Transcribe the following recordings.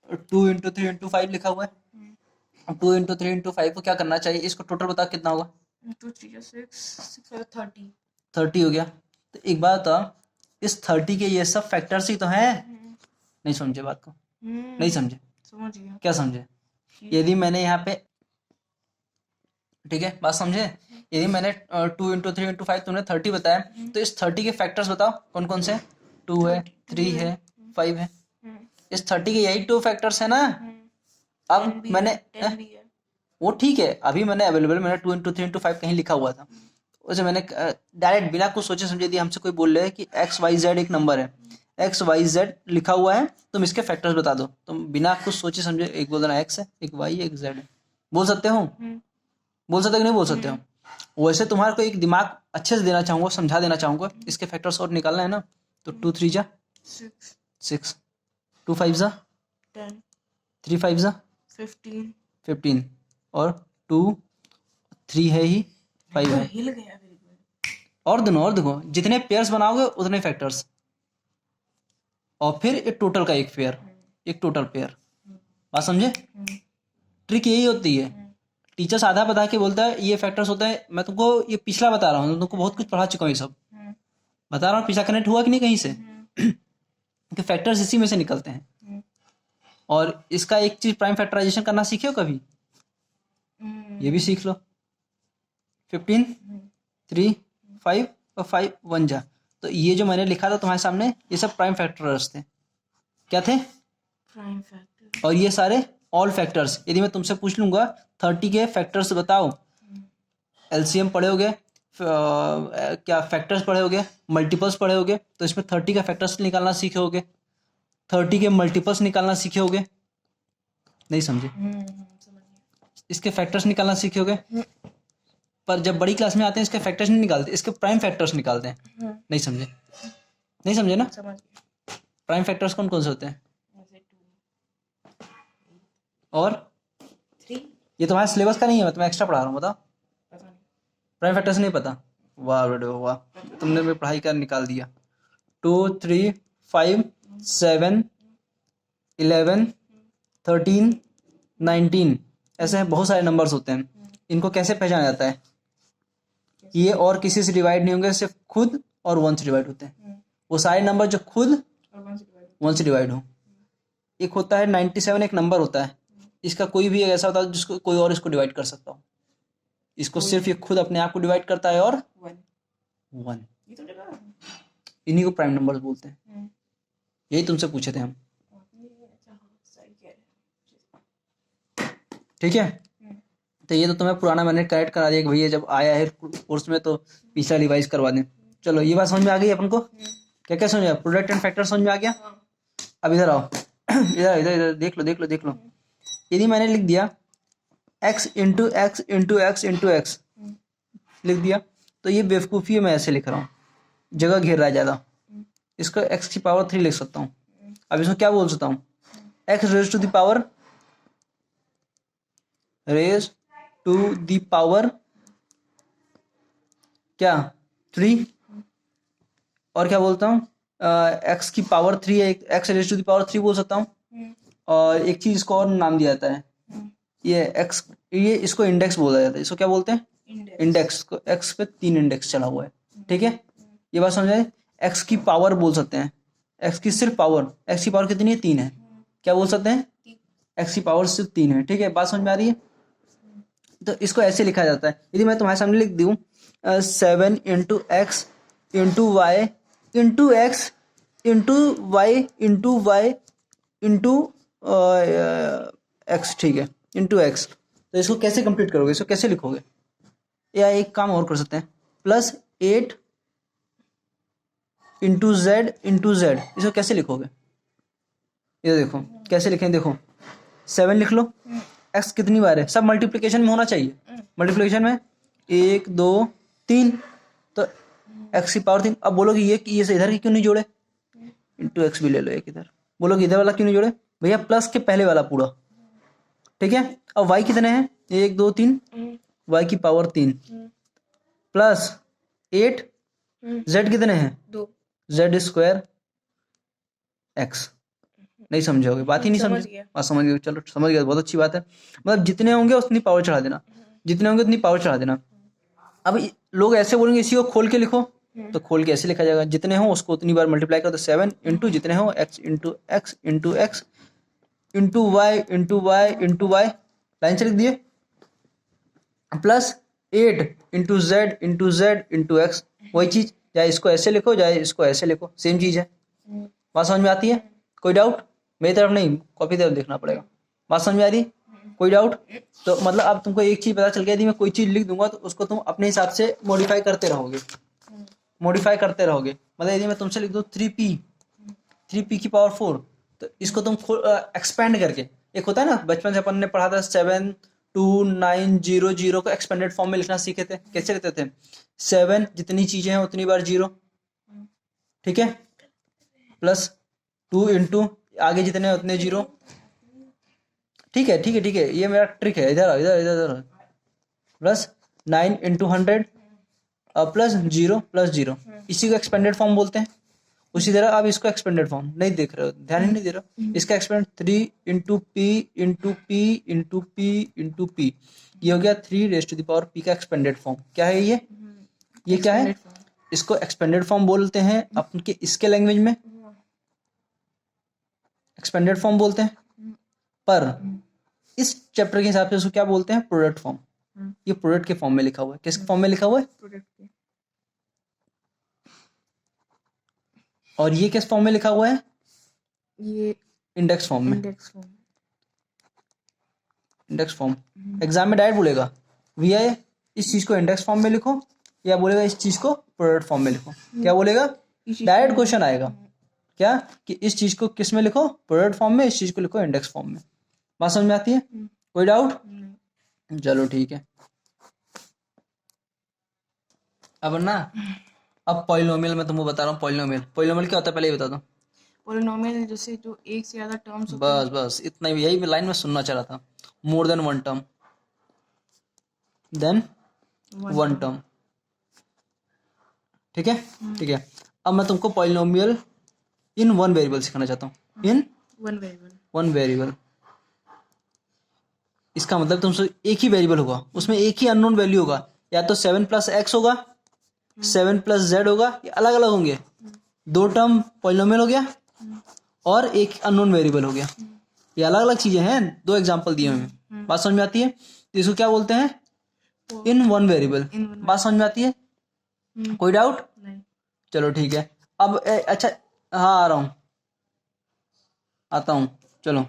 2 × 3 × 5 लिखा हुआ है। 2 × 3 × 5 को क्या करना चाहिए, इसको टोटल बता कितना होगा। 2 3 6 6 30 30 हो गया। तो एक बात बता, इस 30 के ये सब फैक्टर्स ही तो हैं। नहीं समझे बात को, नहीं समझे, समझ गया। क्या समझे, यदि मैंने यहाँ पे, ठीक है बात समझे, यदि मैंने 2 × 3 × 5 तुमने 30 बताया, तो इस 30 के फैक्टर्स बताओ कौन कौन से। 2 है, 3 है, 5 है। इस 30 के यही 2 फैक्टर्स है ना। अब मैंने 10 भी है। वो ठीक है, अभी मैंने अवेलेबल, मैंने 2 × 3 × 5 कहीं लिखा हुआ था, उसे मैंने डायरेक्ट बिना कुछ सोचे समझे दिया। हमसे कोई बोल रहे है कि XYZ एक नंबर है, XYZ लिखा हुआ है, तुम इसके फैक्टर्स बता दो, तुम बिना कुछ सोचे समझे एक बोल देना X है, एक Y है, एक Z है, बोल सकते हो, बोल सकते हो कि नहीं बोल सकते हो। वैसे तुम्हारे को एक दिमाग अच्छे से देना चाहूंगा, समझा देना चाहूंगा, इसके फैक्टर्स और निकालना है ना, तो 2 3 जा 6, 2 5 जा 10, 3 5 जा 15 और 2 3 है ही, 5 है। हिल गया मेरे को। और देखो जितने पेयर्स बनाओगे उतने फैक्टर्स, और फिर एक टोटल का एक पेयर, एक टोटल पेयर। बात समझे, ट्रिक यही होती है। टीचर्स आधा बता के बोलता है ये फैक्टर्स होते हैं, मैं तुमको ये पिछला बता रहा हूँ, तुमको बहुत कुछ पढ़ा चुका हूँ, ये सब बता रहा हूँ, पिछला कनेक्ट हुआ कि नहीं कहीं से कि फैक्टर्स इसी में से निकलते हैं। और इसका एक चीज प्राइम फैक्टराइजेशन करना सीखे हो कभी, ये भी सीख लो। 15 3 5 और 5 1 जा, तो ये जो मैंने लिखा था तुम्हारे सामने, ये सब प्राइम फैक्टर्स थे। क्या थे, प्राइम फैक्टर। और ये सारे ऑल फैक्टर्स। यदि मैं तुमसे पूछ लूंगा 30 के फैक्टर्स बताओ, एलसीएम पढ़े होगे, क्या फैक्टर्स पढ़े होगे, मल्टीपल्स पढ़े होगे, तो इसमें 30 का फैक्टर्स निकालना सीखे होगे, 30 के मल्टीपल्स निकालना सीखे होगे, नहीं समझे, इसके फैक्टर्स निकालना सीखे होगे। पर जब बड़ी क्लास में आते हैं इसके फैक्टर्स नहीं निकालते, इसके प्राइम फैक्टर्स निकालते हैं। नहीं समझे, नहीं समझे ना। समझ गया। प्राइम फैक्टर्स कौन कौन से होते हैं, और 3 ये तुम्हारे सिलेबस का नहीं है, मैं तुम्हें एक्स्ट्रा पढ़ा रहा हूँ, बताओ। पता नहीं। प्राइम फैक्टर्स नहीं पता, वाह बेटे वाह, तुमने भी पढ़ाई कर निकाल दिया। 2 3 5 7 11 13 19, ऐसे बहुत सारे नंबर्स होते हैं। इनको कैसे पहचाना जाता है, ये और किसी से डिवाइड नहीं होंगे, सिर्फ खुद और 1 से डिवाइड होते हैं। वो सारे नंबर जो खुद और 1 से डिवाइड हो। एक होता है 97, एक नंबर होता है, इसका कोई भी ऐसा होता है जिसको कोई और इसको डिवाइड कर सकता हो, इसको सिर्फ ये खुद अपने आप को डिवाइड करता है, और 1, ये तो देखा। इन्हीं को प्राइम नंबर्स बोलते हैं। यही तुमसे पूछे थे हम, ठीक है। तो ये तो तुम्हें पुराना मैंने करेक्ट करा दिया कि भैया जब आया है कोर्स में तो पिछला रिवाइज करवा दें। चलो ये बात समझ में आ गई अपन को, क्या क्या समझ में आया, प्रोडक्ट एंड फैक्टर समझ में आ गया। अब इधर आओ, इधर इधर इधर देख लो। यदि मैंने लिख दिया x into x into x into x लिख दिया, तो ये बेवकूफ़ी है, मैं ऐसे लिख रहा हूँ, जगह घेर रहा है ज़्यादा, इसको x की पावर 3 लिख सकता हूँ। अब इसको क्या बोल सकता हूँ, x raise to the power, raise to the power क्या 3, और क्या बोलता हूँ, x की पावर 3 है, x raise to the power 3 बोल सकता हूँ। और एक चीज इसको और नाम दिया जाता है, ये x, ये इसको इंडेक्स बोला जाता है, इसको क्या बोलते हैं, इंडेक्स को। x पे 3 इंडेक्स चला हुआ है, ठीक है, ये बात समझ आए। x की पावर बोल सकते हैं, x की सिर्फ पावर, x की पावर कितनी है, 3 है, क्या बोल सकते हैं, x की पावर सिर्फ 3 है, ठीक है, बात समझ में आ रही है। तो इसको ऐसे लिखा जाता है, यदि मैं तुम्हारे सामने लिख दूं 7 into x into y into x into y into y into x, ठीक है, इंटू एक्स, तो इसको कैसे कंप्लीट करोगे, इसको कैसे लिखोगे, या एक काम और कर सकते हैं, +8 इंटू जेड, इसको कैसे लिखोगे, ये देखो कैसे लिखें, देखो 7 लिख लो, एक्स कितनी बार है, सब मल्टीप्लिकेशन में होना चाहिए, मल्टीप्लिकेशन में 1 2 3, तो एक्स की पावर 3। अब बोलोगे ये से इधर की क्यों नहीं जोड़े, इंटू एक्स भी ले लो एक इधर, बोलोगे इधर वाला क्यों नहीं जोड़े, भैया प्लस के पहले वाला पूरा, ठीक है। अब वाई कितने हैं, 1 2 3, वाई की पावर 3 +8, जेड कितने हैं 2, जेड स्क्वायर एक्स, नहीं समझोगे, बात ही नहीं समझ समझे। गया। बात समझ गए, चलो समझ गए, बहुत अच्छी बात है। मतलब जितने होंगे उतनी पावर चढ़ा देना, जितने होंगे उतनी पावर चढ़ा देना। अब लोग ऐसे बोलेंगे इसी को खोल के लिखो, तो खोल के ऐसे लिखा जाएगा, जितने हो उसको उतनी बार मल्टीप्लाई करो, तो 7 इंटू जितने हो x into x into x into y into y into y, line से लिख दिए, plus 8 into z into z into x. वही चीज, चाहे इसको ऐसे लिखो चाहे इसको ऐसे लिखो, सेम चीज है। बात समझ में आती है? कोई डाउट? मेरी तरफ नहीं, कॉपी तरफ देखना पड़ेगा। बात समझ में आ रही? कोई डाउट? तो मतलब अब तुमको एक चीज पता चल गया, यदि मैं कोई चीज लिख दूंगा तो उसको तुम अपने हिसाब से मॉडिफाई करते रहोगे, मॉडिफाई करते रहोगे। मतलब यदि मैं तुमसे लिख दूं 3p की पावर 4, तो इसको तुम एक्सपेंड करके, एक होता है ना बचपन से अपन ने पढ़ा था 72900 को एक्सपेंडेड फॉर्म में लिखना सीखे थे। कैसे लिखते थे? 7 जितनी चीजें हैं उतनी बार 0, ठीक है, प्लस 2 इंटू आगे जितने उतने 0। ठीक है ठीक है ठीक है, ये मेरा ट्रिक है, इधर इधर इधर इधर, प्लस 9 इंटू 100 प्लस 0 प्लस 0, इसी को एक्सपेंडेड फॉर्म बोलते हैं। उसी तरह आप इसको एक्सपेंडेड फॉर्म नहीं देख रहे हो, ध्यान ही नहीं दे रहे हो, इसका expand 3 into p into p into p into p, ये हो गया 3 raise to the power p का एक्सपेंडेड फॉर्म। क्या है ये क्या है? इसको एक्सपेंडेड फॉर्म बोलते हैं अपन के इसके लैंग्वेज में, एक्सपेंडेड फॉर्म बोलते हैं। पर इस चैप्टर के हिसाब से उसको क्या बोलते हैं? Product form. ये प्रोडक्ट के फॉर्म में लिखा हुआ है। किसके फॉर्म में लिखा हुआ है? प्रोडक्ट के। और ये किस फॉर्म में लिखा हुआ है? ये इंडेक्स फॉर्म में। Index form. Index form exam में डायरेक्ट बोलेगा भैया इस चीज को इंडेक्स फॉर्म में लिखो, या बोलेगा इस चीज को प्रोडक्ट फॉर्म में लिखो। क्या बोलेगा? डायरेक्ट क्वेश्चन आएगा क्या कि इस चीज को किस में लिखो? प्रोडक्ट फॉर्म में, इस चीज को लिखो इंडेक्स फॉर्म में। बात समझ में आती है? कोई डाउट? चलो ठीक है। अब ना, अब पॉलिनोमियल मैं तुमको बता रहा हूँ। पॉलिनोमियल क्या होता है पहले ये बता दो। पॉलिनोमियल जैसे जो एक से ज्यादा टर्म्स होते बस बस इतना ही, यही लाइन में सुनना चाह रहा था। More than one term, then one term, ठीक है ठीक है। अब मैं तुमको पॉलिनोमियल इन वन वेरिएबल सिखाना चाहता हूँ। इन वन वेरिएबल, इसका मतलब तुमसे एक ही वेरिएबल होगा, उसमें एक ही अननोन वैल्यू होगा, या तो 7 प्लस एक्स होगा, 7 प्लस जेड होगा, ये अलग अलग होंगे। 2 टर्म पॉलिनोमियल हो गया और एक अननोन वेरिएबल हो गया, ये अलग अलग चीजें हैं। 2 एग्जांपल दिए हैं। बात समझ में आती है? तो इसको क्या बोलते हैं? In one variable. बात समझ में आती है? कोई डाउट? नहीं। चलो ठीक है। अब अच्छा, हाँ आ रहा हूँ, आता हूँ। चलो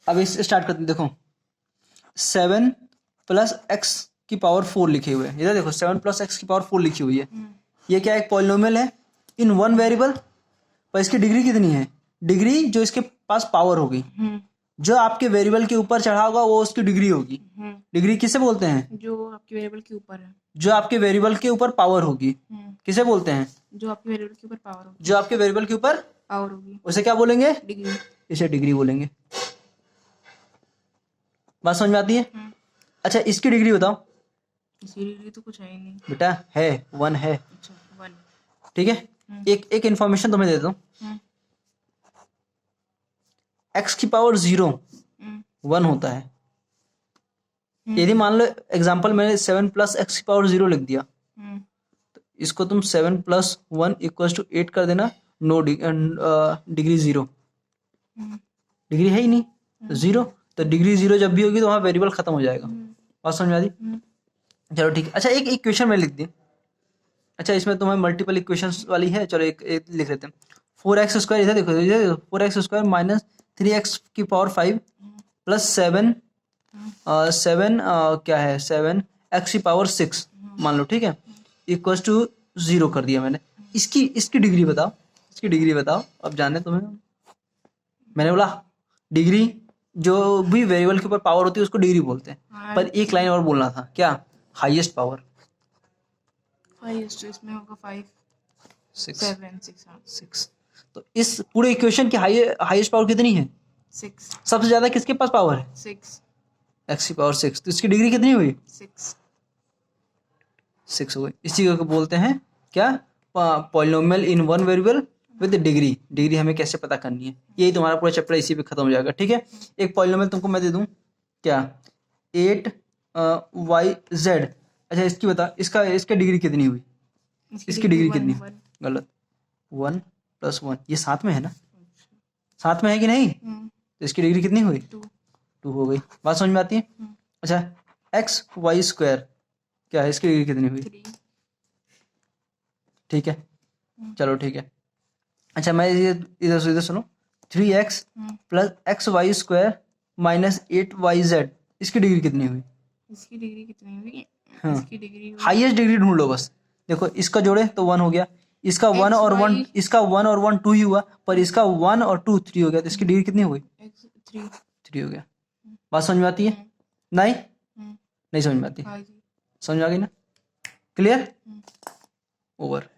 अब इस स्टार्ट करते हैं। देखो 7 प्लस एक्स की पावर 4 लिखे हुए हैं, इधर देखो 7 प्लस एक्स की पावर 4 लिखी हुई है। ये क्या? एक पॉलिनोमियल है इन वन वेरिएबल, पर इसकी डिग्री कितनी है? डिग्री जो इसके पास पावर होगी, जो आपके वेरिएबल के ऊपर चढ़ा होगा वो उसकी डिग्री होगी। डिग्री किसे बोलते हैं? जो आपके वेरिएबल के ऊपर है, जो आपके वेरिएबल के ऊपर पावर होगी, किसे बोलते हैं? जो आपके वेरिएबल के ऊपर पावर होगी, जो आपके वेरिएबल के ऊपर पावर होगी, उसे क्या बोलेंगे? डिग्री। इसे डिग्री बोलेंगे। बात समझ में आती है? अच्छा इसकी डिग्री बताओ। इसकी डिग्री तो कुछ है ही नहीं बेटा, है 1 है। अच्छा 1, ठीक है। एक इंफॉर्मेशन तुम्हें दे दो, एक्स की पावर 0 1 होता है। यदि मान लो एग्जांपल मैंने 7 प्लस एक्स की पावर 0 लिख दिया, तो इसको तुम 7 प्लस 1 इक्वल्स टू 8 कर देना। नो डिग्री 0, डिग्री है ही नहीं, 0। तो डिग्री 0 जब भी होगी तो वहाँ वेरिएबल खत्म हो जाएगा। बात समझ में आ रही? चलो ठीक है। अच्छा एक इक्वेशन में लिख दी। अच्छा इसमें तुम्हें मल्टीपल इक्वेशंस वाली है, चलो एक लिख लेते हैं। 4x स्क्वायर, इधर देखो, इधर देखो, 4x स्क्वायर माइनस 3x की पावर 5 प्लस 7 क्या है 7 x की पावर 6 मान लो, ठीक है, इक्वल्स टू 0 कर दिया मैंने। इसकी डिग्री बताओ, इसकी डिग्री बताओ। अब जाने तुम्हें, मैंने बोला डिग्री जो भी वेरिएबल के ऊपर पावर होती है उसको डिग्री बोलते हैं। पर एक लाइन और बोलना था, क्या? Highest power. हाईएस्ट इसमें होगा 5 6 7 6 तो इस पूरे इक्वेशन की हाईएस्ट पावर कितनी है? 6 सबसे ज्यादा किसके पास पावर है? 6 एक्स की पावर 6। तो इसकी डिग्री कितनी हुई? 6 हो गई। इसी को बोलते हैं क्या? Polynomial in one variable with degree. Degree हमें कैसे पता करनी है, यही तुम्हारा पूरा चैप्टर इसी पे खत्म हो जाएगा। ठीक है, एक पॉलिनोमियल तुमको मैं दे दूं क्या, 8 y z। अच्छा इसकी बता, इसका डिग्री कितनी हुई, इसकी डिग्री कितनी, गलत, 1 + 1, ये साथ में है ना, साथ में है कि नहीं, तो इसकी डिग्री कितनी हुई, 2 हो गई। बात समझ में आती है। अच्छा xy² क्या है, इसकी डिग्री कितनी हुई, 3। ठीक है, चलो ठीक है। अच्छा मैं ये इधर सुनो, 3x + xy² - 8yz, इसकी डिग्री कितनी हुई, इसकी डिग्री कितनी हुई, हाँ, इसकी डिग्री हुई हाईएस्ट डिग्री ढूंढ लो बस। देखो इसका जोड़े तो 1 हो गया, इसका 1 और 1, इसका 1 और 1 2 ही हुआ, पर इसका 1 और 2 3 हो गया, तो इसकी डिग्री कितनी हो गई, 3 हो गया। बात समझ में आती है, नहीं नहीं समझ में आती, हाँ जी। समझ में आ गई ना, क्लियर, ओवर।